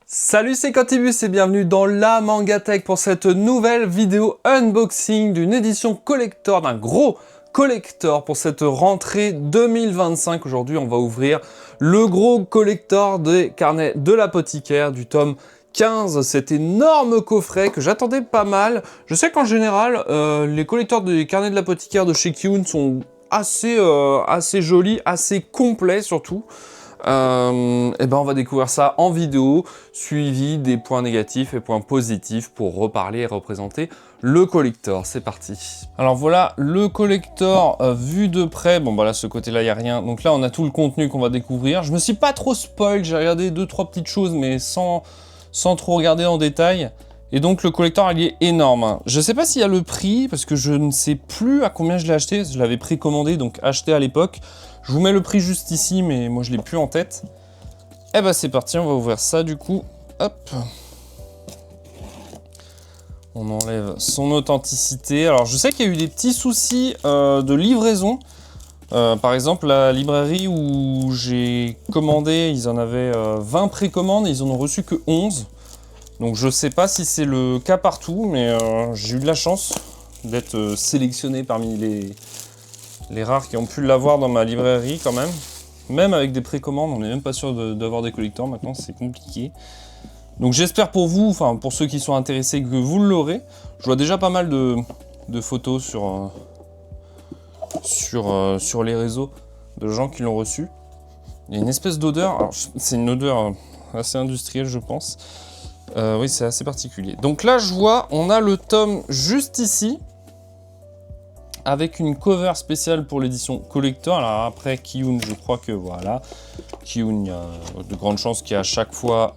Salut, c'est Cantibus et bienvenue dans la Mangatech pour cette nouvelle vidéo unboxing d'une édition collector, d'un gros collector pour cette rentrée 2025. Aujourd'hui, on va ouvrir le gros collector des carnets de l'apothicaire du tome 15, cet énorme coffret que j'attendais pas mal. Je sais qu'en général, les collecteurs des carnets de l'apothicaire de chez Kiun sont assez jolis, assez complets surtout. Et ben on va découvrir ça en vidéo, suivi des points négatifs et points positifs pour reparler et représenter le collector. C'est parti. Alors voilà, le collector vu de près. Bon bah là, ce côté-là, il n'y a rien. Donc là, on a tout le contenu qu'on va découvrir. Je me suis pas trop spoil, j'ai regardé 2-3 petites choses, mais sans trop regarder en détail. Et donc le collector, il est énorme. Je sais pas s'il y a le prix, parce que je ne sais plus à combien je l'ai acheté. Je l'avais précommandé, donc acheté à l'époque. Je vous mets le prix juste ici, mais moi je l'ai plus en tête. Et bah c'est parti, on va ouvrir ça du coup. Hop. On enlève son authenticité. Alors je sais qu'il y a eu des petits soucis de livraison. Par exemple, la librairie où j'ai commandé, ils en avaient 20 précommandes, ils en ont reçu que 11. Donc je sais pas si c'est le cas partout, mais j'ai eu de la chance d'être sélectionné parmi les rares qui ont pu l'avoir dans ma librairie quand même. Même avec des précommandes, on n'est même pas sûr d'avoir des collecteurs maintenant, c'est compliqué. Donc j'espère pour vous, enfin pour ceux qui sont intéressés, que vous l'aurez. Je vois déjà pas mal de photos sur les réseaux de gens qui l'ont reçu. Il y a une espèce d'odeur, alors c'est une odeur assez industrielle je pense. Oui, c'est assez particulier. Donc là je vois, on a le tome juste ici, avec une cover spéciale pour l'édition collector. Alors après Kiun, je crois que voilà, Kiun, il y a de grandes chances qu'il y a à chaque fois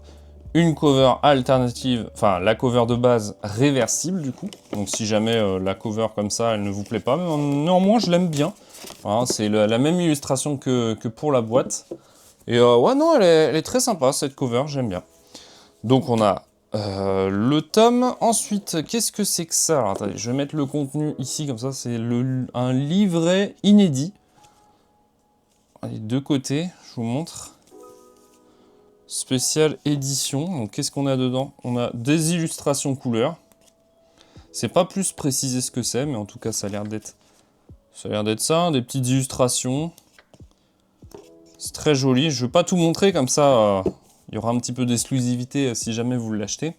une cover alternative, enfin la cover de base réversible du coup. Donc si jamais la cover comme ça, elle ne vous plaît pas, mais néanmoins je l'aime bien. Voilà, c'est la même illustration que pour la boîte. Et ouais non, elle est très sympa cette cover, j'aime bien. Donc on a le tome. Ensuite, qu'est-ce que c'est que ça? Alors attendez, je vais mettre le contenu ici, comme ça, c'est un livret inédit. Les deux côtés, je vous montre. Spéciale édition. Donc qu'est-ce qu'on a dedans? On a des illustrations couleurs. C'est pas plus précisé ce que c'est, mais en tout cas, ça a l'air d'être ça, hein, des petites illustrations. C'est très joli. Je vais pas tout montrer, comme ça, il y aura un petit peu d'exclusivité si jamais vous l'achetez.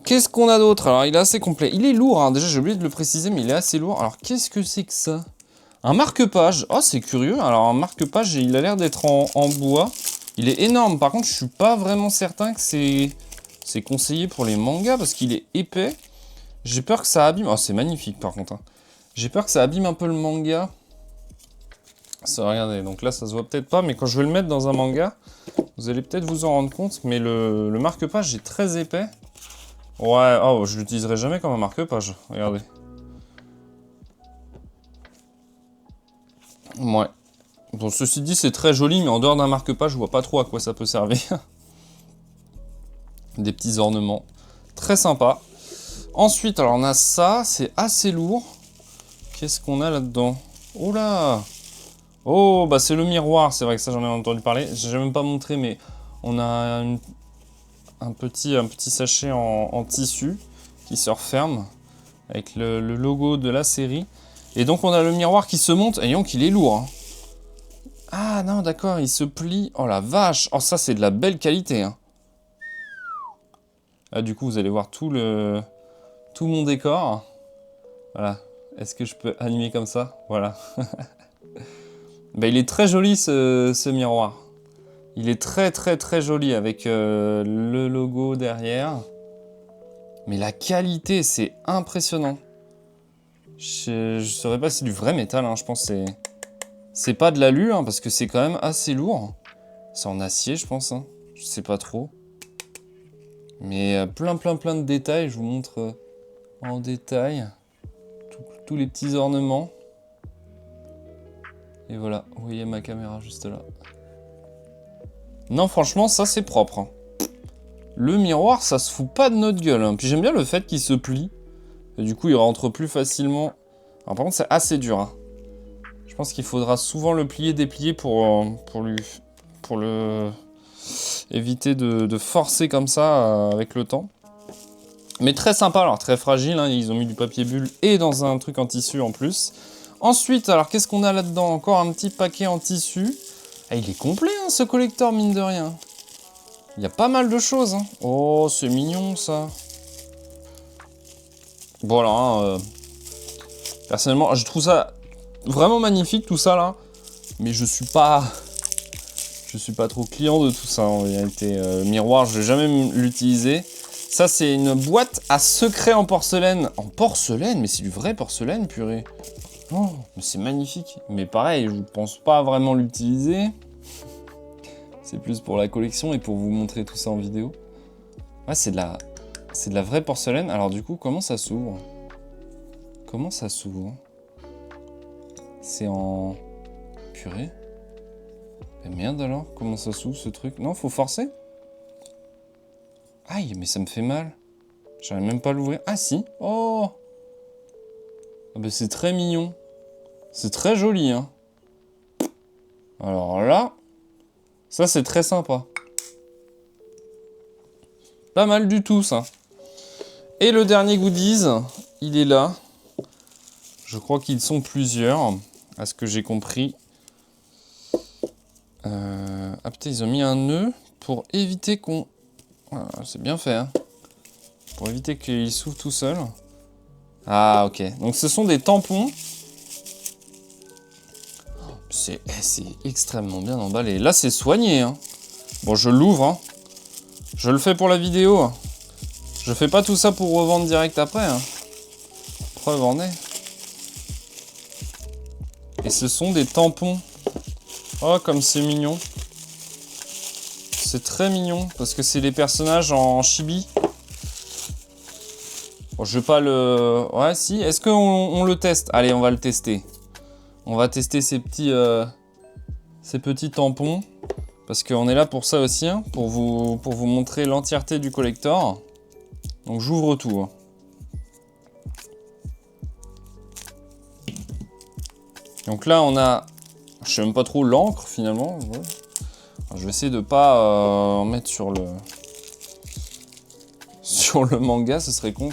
Qu'est-ce qu'on a d'autre? Alors, il est assez complet. Il est lourd, hein. Déjà, j'ai oublié de le préciser, mais il est assez lourd. Alors, qu'est-ce que c'est que ça? Un marque-page. Oh, c'est curieux. Alors, un marque-page, il a l'air d'être en bois. Il est énorme. Par contre, je suis pas vraiment certain que c'est conseillé pour les mangas, parce qu'il est épais. J'ai peur que ça abîme. Oh, c'est magnifique, par contre. Hein. J'ai peur que ça abîme un peu le manga. Ça, regardez. Donc là, ça se voit peut-être pas, mais quand je vais le mettre dans un manga, vous allez peut-être vous en rendre compte, mais le marque-page est très épais. Ouais, oh, je l'utiliserai jamais comme un marque-page. Regardez. Ouais. Bon, ceci dit, c'est très joli, mais en dehors d'un marque-page, je vois pas trop à quoi ça peut servir. Des petits ornements. Très sympa. Ensuite, alors on a ça, c'est assez lourd. Qu'est-ce qu'on a là-dedans? Oh là! Oh, bah c'est le miroir, c'est vrai que ça j'en ai entendu parler. J'ai même pas montré, mais on a un petit sachet en tissu qui se referme avec le logo de la série. Et donc on a le miroir qui se monte, et donc il est lourd. Hein. Ah non, d'accord, il se plie. Oh la vache! Oh, ça c'est de la belle qualité. Hein. Là du coup vous allez voir tout mon décor. Voilà. Est-ce que je peux animer comme ça? Voilà. Bah, il est très joli ce miroir. Il est très très très joli avec le logo derrière. Mais la qualité, c'est impressionnant. Je saurais pas si c'est du vrai métal, hein. Je pense que c'est pas de l'alu, hein, parce que c'est quand même assez lourd. C'est en acier, je pense. Hein. Je sais pas trop. Mais plein de détails. Je vous montre en détail tous les petits ornements. Et voilà, vous voyez ma caméra juste là. Non, franchement, ça c'est propre. Hein. Le miroir, ça se fout pas de notre gueule. Hein. Puis j'aime bien le fait qu'il se plie. Et du coup, il rentre plus facilement. Alors par contre, c'est assez dur. Hein. Je pense qu'il faudra souvent le plier, déplier pour le Éviter de forcer comme ça avec le temps. Mais très sympa, alors très fragile, hein, ils ont mis du papier bulle et dans un truc en tissu en plus. Ensuite, alors qu'est-ce qu'on a là-dedans? Encore un petit paquet en tissu. Ah, il est complet hein, ce collector, mine de rien. Il y a pas mal de choses. Hein. Oh, c'est mignon ça. Voilà, hein, personnellement, je trouve ça vraiment magnifique tout ça là. Mais je suis pas trop client de tout ça en réalité. Miroir, je vais jamais l'utiliser. Ça, c'est une boîte à secret en porcelaine. En porcelaine? Mais c'est du vrai porcelaine, purée. Oh, mais c'est magnifique. Mais pareil, je pense pas vraiment l'utiliser. C'est plus pour la collection et pour vous montrer tout ça en vidéo. Ouais, c'est de la vraie porcelaine. Alors du coup, comment ça s'ouvre? Comment ça s'ouvre? C'est en... Purée. Mais merde alors, comment ça s'ouvre ce truc? Non, faut forcer? Aïe, mais ça me fait mal. J'arrive même pas à l'ouvrir. Ah si. Oh. Ah bah, c'est très mignon. C'est très joli, hein. Alors là, ça c'est très sympa. Pas mal du tout, ça. Et le dernier goodies, il est là. Je crois qu'ils sont plusieurs, à ce que j'ai compris. Ah putain, ils ont mis un nœud pour éviter qu'on... Ah, c'est bien fait, hein. Pour éviter qu'il s'ouvre tout seul. Ah, ok. Donc ce sont des tampons. C'est extrêmement bien emballé. Là, c'est soigné, hein. Bon, je l'ouvre, hein. Je le fais pour la vidéo. Je fais pas tout ça pour revendre direct après, hein. Preuve en est. Et ce sont des tampons. Oh, comme c'est mignon. C'est très mignon, parce que c'est des personnages en chibi. Bon, je vais pas le... Ouais, si. Est-ce qu'on le teste? Allez, on va le tester. On va tester ces petits tampons. Parce qu'on est là pour ça aussi, hein, pour vous montrer l'entièreté du collector. Donc j'ouvre tout. Hein. Donc là, on a... Je sais même pas trop l'encre, finalement. Ouais. Alors, je vais essayer de pas en mettre sur le manga, ce serait con.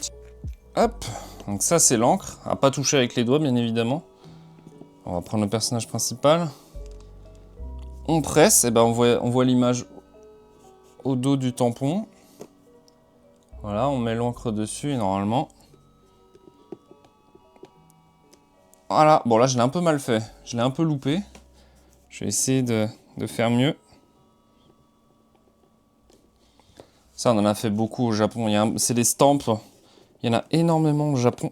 Hop, donc ça c'est l'encre, à pas toucher avec les doigts bien évidemment. On va prendre le personnage principal. On presse, et ben on voit l'image au dos du tampon. Voilà, on met l'encre dessus et normalement... Voilà, bon là je l'ai un peu mal fait, je l'ai un peu loupé. Je vais essayer de faire mieux. Ça, on en a fait beaucoup au Japon. C'est des stamps. Il y en a énormément au Japon.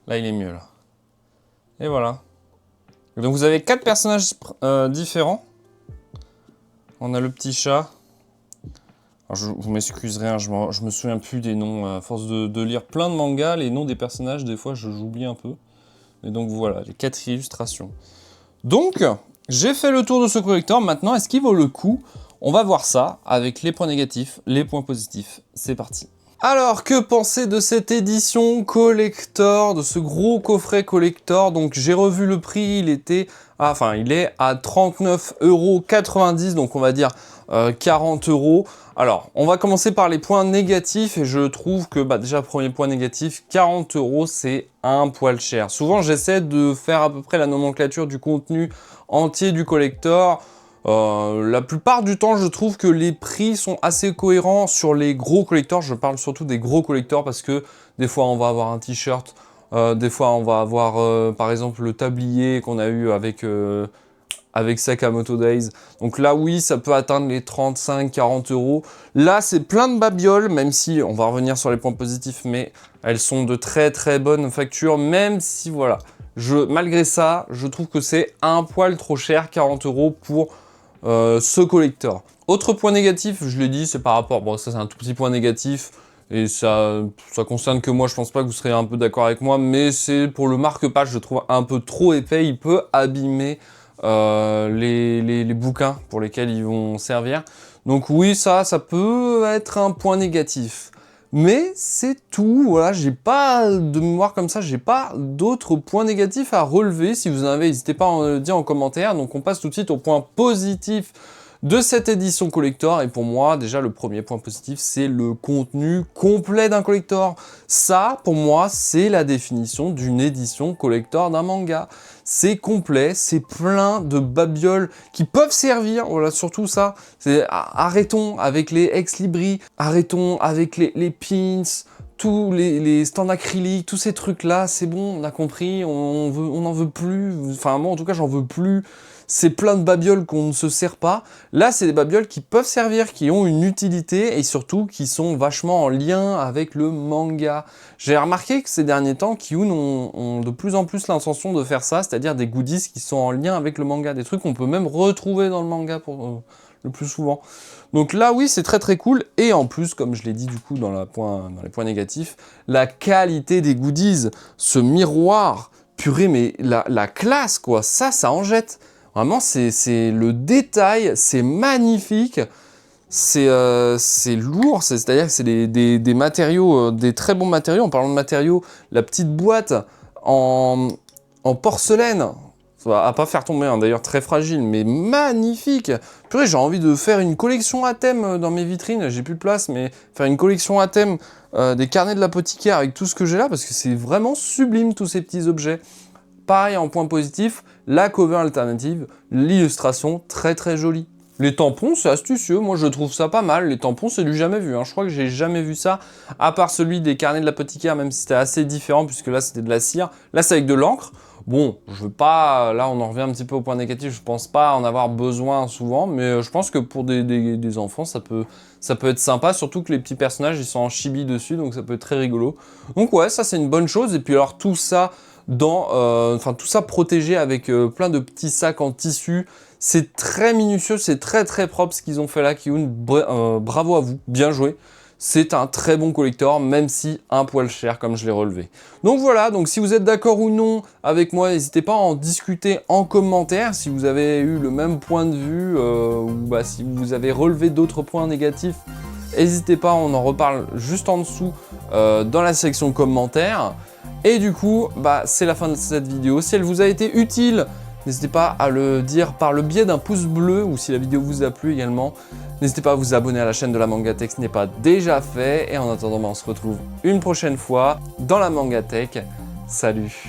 Là, il est mieux, là. Et voilà. Donc, vous avez 4 personnages différents. On a le petit chat. Alors, vous m'excuserez, hein, je me souviens plus des noms. À force de lire plein de mangas, les noms des personnages, des fois, j'oublie un peu. Et donc, voilà, les 4 illustrations. Donc, j'ai fait le tour de ce collector. Maintenant, est-ce qu'il vaut le coup? On va voir ça avec les points négatifs, les points positifs. C'est parti. Alors, que penser de cette édition collector, de ce gros coffret collector? Donc, j'ai revu le prix, il est à 39,90 €, donc on va dire 40 €. Alors, on va commencer par les points négatifs, et je trouve que, déjà, premier point négatif, 40 €, c'est un poil cher. Souvent, j'essaie de faire à peu près la nomenclature du contenu entier du collector. La plupart du temps, je trouve que les prix sont assez cohérents sur les gros collectors. Je parle surtout des gros collectors parce que des fois, on va avoir un t-shirt, des fois, on va avoir, par exemple, le tablier qu'on a eu avec Sakamoto Days. Donc là, oui, ça peut atteindre les 35-40 €. Là, c'est plein de babioles, même si, on va revenir sur les points positifs, mais elles sont de très très bonne facture, même si, voilà, malgré ça, je trouve que c'est un poil trop cher, 40 € pour ce collector. Autre point négatif, je l'ai dit, c'est par rapport... Bon, ça c'est un tout petit point négatif, et ça concerne que moi, je pense pas que vous serez un peu d'accord avec moi, mais c'est pour le marque-page, je trouve un peu trop épais, il peut abîmer les bouquins pour lesquels ils vont servir. Donc oui, ça peut être un point négatif. Mais c'est tout, voilà, j'ai pas de mémoire comme ça, j'ai pas d'autres points négatifs à relever. Si vous en avez, n'hésitez pas à en dire en commentaire. Donc on passe tout de suite au point positif de cette édition collector. Et pour moi, déjà, le premier point positif, c'est le contenu complet d'un collector. Ça, pour moi, c'est la définition d'une édition collector d'un manga. C'est complet, c'est plein de babioles qui peuvent servir, voilà, surtout ça. Arrêtons avec les ex-libris, arrêtons avec les pins, tous les stands acryliques, tous ces trucs-là, c'est bon, on a compris, on n'en veut plus, enfin moi en tout cas j'en veux plus. C'est plein de babioles qu'on ne se sert pas. Là, c'est des babioles qui peuvent servir, qui ont une utilité et surtout qui sont vachement en lien avec le manga. J'ai remarqué que ces derniers temps, Ki-hoon ont de plus en plus l'intention de faire ça, c'est-à-dire des goodies qui sont en lien avec le manga, des trucs qu'on peut même retrouver dans le manga le plus souvent. Donc là, oui, c'est très très cool. Et en plus, comme je l'ai dit du coup dans les points négatifs, la qualité des goodies, ce miroir, purée, mais la classe, quoi, ça en jette. Vraiment, c'est le détail, c'est magnifique, c'est lourd, c'est-à-dire que c'est des matériaux, des très bons matériaux. En parlant de matériaux, la petite boîte en porcelaine, à pas faire tomber, hein, d'ailleurs très fragile, mais magnifique. Purée, j'ai envie de faire une collection à thème dans mes vitrines, j'ai plus de place, mais faire une collection à thème des carnets de l'apothicaire avec tout ce que j'ai là, parce que c'est vraiment sublime tous ces petits objets. Pareil, en point positif, la cover alternative, l'illustration très très jolie. Les tampons, c'est astucieux, moi je trouve ça pas mal. Les tampons, c'est du jamais vu, hein. Je crois que j'ai jamais vu ça, à part celui des carnets de l'apothicaire, même si c'était assez différent, puisque là c'était de la cire. Là c'est avec de l'encre. Bon, je veux pas, là on en revient un petit peu au point négatif, je pense pas en avoir besoin souvent, mais je pense que pour des enfants, ça peut être sympa, surtout que les petits personnages, ils sont en chibi dessus, donc ça peut être très rigolo. Donc ouais, ça c'est une bonne chose, et puis alors tout ça, tout ça protégé avec plein de petits sacs en tissu. C'est très minutieux, c'est très très propre ce qu'ils ont fait là, Ki-hoon. Bravo à vous, bien joué. C'est un très bon collector, même si un poil cher, comme je l'ai relevé. Donc voilà, donc si vous êtes d'accord ou non avec moi, n'hésitez pas à en discuter en commentaire, si vous avez eu le même point de vue, ou si vous avez relevé d'autres points négatifs, n'hésitez pas, on en reparle juste en dessous dans la section commentaires. Et du coup, c'est la fin de cette vidéo. Si elle vous a été utile, n'hésitez pas à le dire par le biais d'un pouce bleu, ou si la vidéo vous a plu également, n'hésitez pas à vous abonner à la chaîne de la MangaTech, ce n'est pas déjà fait. Et en attendant, on se retrouve une prochaine fois dans la MangaTech. Salut!